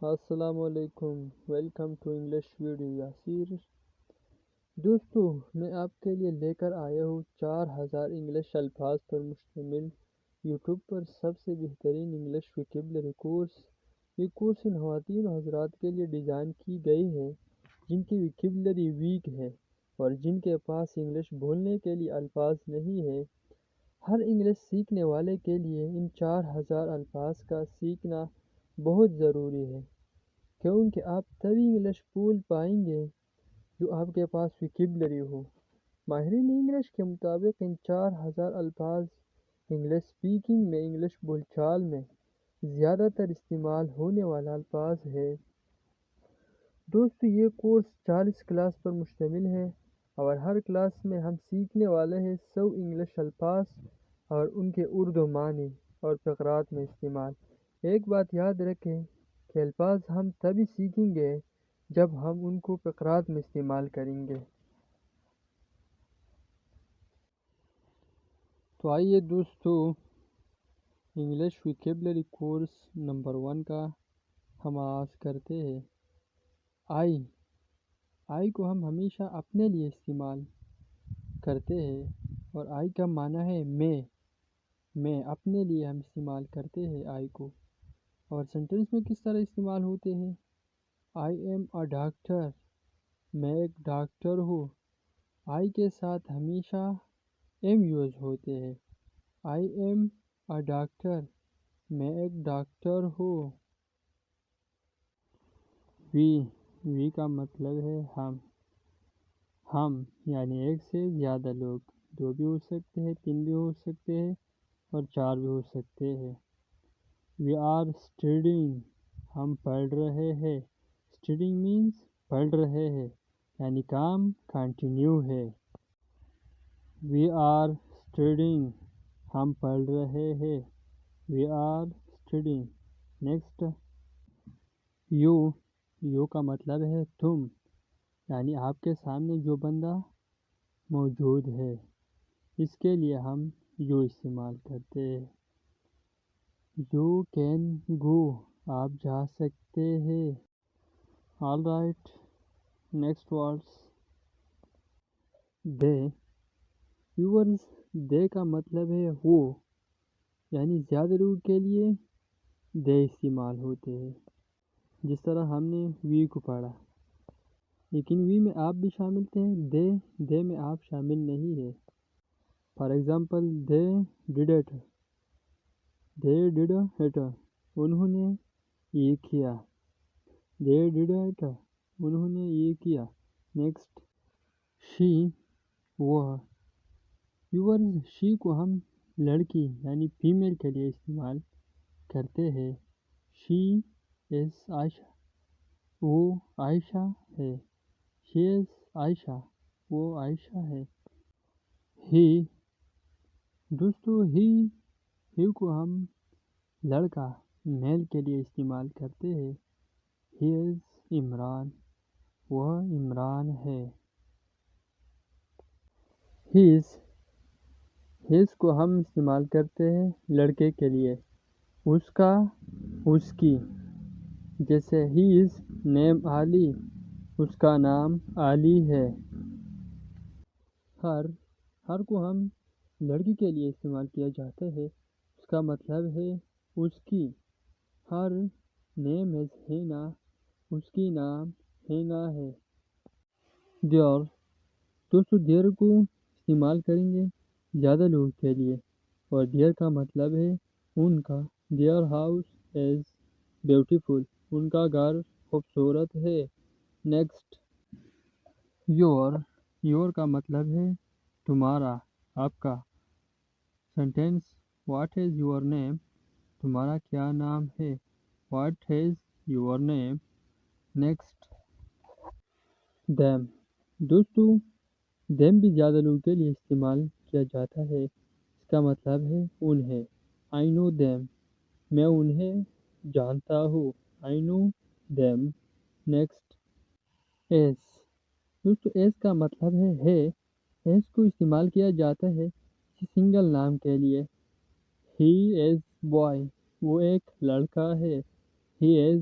السلام علیکم، welcome to English video یاسیر۔ دوستو، میں آپ کے لیے لے کر آیا ہوں 4000 انگلش الفاظ پر مشتمل یوٹیوب پر سب سے بہترین انگلش ویکیبلری کورس۔ یہ کورس ان خواتین و حضرات کے لیے ڈیزائن کی گئی ہے جن کی ویکیبلری ویک ہے اور جن کے پاس انگلش بولنے کے لیے الفاظ نہیں ہے۔ ہر انگلش سیکھنے والے کے لیے ان 4000 الفاظ کا سیکھنا بہت ضروری ہے، کیونکہ آپ تبھی انگلش بول پائیں گے جو آپ کے پاس ویکیبلری ہو۔ ماہرین انگلش کے مطابق ان 4000 الفاظ انگلش سپیکنگ میں، انگلش بول چال میں زیادہ تر استعمال ہونے والا الفاظ ہے۔ دوستو، یہ کورس 40 کلاس پر مشتمل ہے اور ہر کلاس میں ہم سیکھنے والے ہیں 100 انگلش الفاظ اور ان کے اردو معنی اور فقرات میں استعمال۔ ایک بات یاد رکھیں کہ الفاظ ہم تبھی سیکھیں گے جب ہم ان کو فقرات میں استعمال کریں گے۔ تو آئیے دوستو، انگلش ویکیبلری کورس نمبر 1 کا ہم آغاز کرتے ہیں۔ آئی کو ہم ہمیشہ اپنے لیے استعمال کرتے ہیں اور آئی کا معنی ہے میں اپنے لیے ہم استعمال کرتے ہیں آئی کو۔ اور سینٹنس میں کس طرح استعمال ہوتے ہیں؟ آئی ایم اے ڈاکٹر، میں ایک ڈاکٹر ہوں۔ آئی کے ساتھ ہمیشہ ایم یوز ہوتے ہیں۔ آئی ایم اے ڈاکٹر، میں ایک ڈاکٹر ہوں۔ وی کا مطلب ہے ہم یعنی ایک سے زیادہ لوگ، 2 بھی ہو سکتے ہیں، 3 بھی ہو سکتے ہیں اور 4 بھی ہو سکتے ہیں۔ وی آر اسٹڈنگ، ہم پڑھ رہے ہیں۔ اسٹڈنگ مینس پڑھ رہے ہیں، یعنی کام کنٹینیو ہے۔ وی آر اسٹڈنگ، ہم پڑھ رہے ہیں۔ We are studying. Next, you کا مطلب ہے تم، یعنی آپ کے سامنے جو بندہ موجود ہے، اس کے لیے ہم یو استعمال کرتے ہیں۔ یو کین گو، آپ جا سکتے ہیں۔ آل رائٹ، نیکسٹ ورڈس، دے۔ ویورز، دے کا مطلب ہے وہ، یعنی زیادہ لوگوں کے لیے دے استعمال ہوتے ہیں، جس طرح ہم نے وی کو پڑھا، لیکن وی میں آپ بھی شامل تھے، دے میں آپ شامل نہیں ہے۔ For example, they did it, انہوں نے یہ کیا۔ دے ڈیڈ اٹ، انہوں نے یہ کیا۔ نیکسٹ، شی، وہ۔ ویورز، شی کو ہم لڑکی یعنی فیمیل کے لیے استعمال کرتے ہیں۔ شی از عائشہ، وہ عائشہ ہے۔ شی از عائشہ، وہ عائشہ ہے۔ ہی، دوستو، ہی کو ہم لڑکا میل کے لیے استعمال کرتے ہیں۔ ہی از عمران، وہ عمران ہے۔ ہیز کو ہم استعمال کرتے ہیں لڑکے کے لیے، اس کا، اس کی۔ جیسے ہی از نیم علی، اس کا نام علی ہے۔ ہر کو ہم لڑکی کے لیے استعمال کیا جاتا ہے، اس کا مطلب ہے اس کی۔ ہر نیم از ہینا، اس کی نام ہینا ہے۔ دیئر، دوستو دیئر کو استعمال کریں گے زیادہ لوگوں کے لیے، اور دیئر کا مطلب ہے ان کا۔ دیئر ہاؤس از بیوٹیفل، ان کا گھر خوبصورت ہے۔ نیکسٹ، یور کا مطلب ہے تمہارا، آپ کا۔ Sentence, what is your name, تمہارا کیا نام ہے۔ What is your name. Next, them, دوستو دیم بھی زیادہ لوگوں کے لیے استعمال کیا جاتا ہے، اس کا مطلب ہے انہیں۔ آئی نو دیم، میں انہیں جانتا ہوں۔ آئی نو دیم۔ نیکسٹ، ایس، دوستو ایس کا مطلب ہے۔ ایس کو استعمال کیا جاتا ہے کسی سنگل نام کے لیے۔ ہی از بوائے، وہ ایک لڑکا ہے۔ ہی از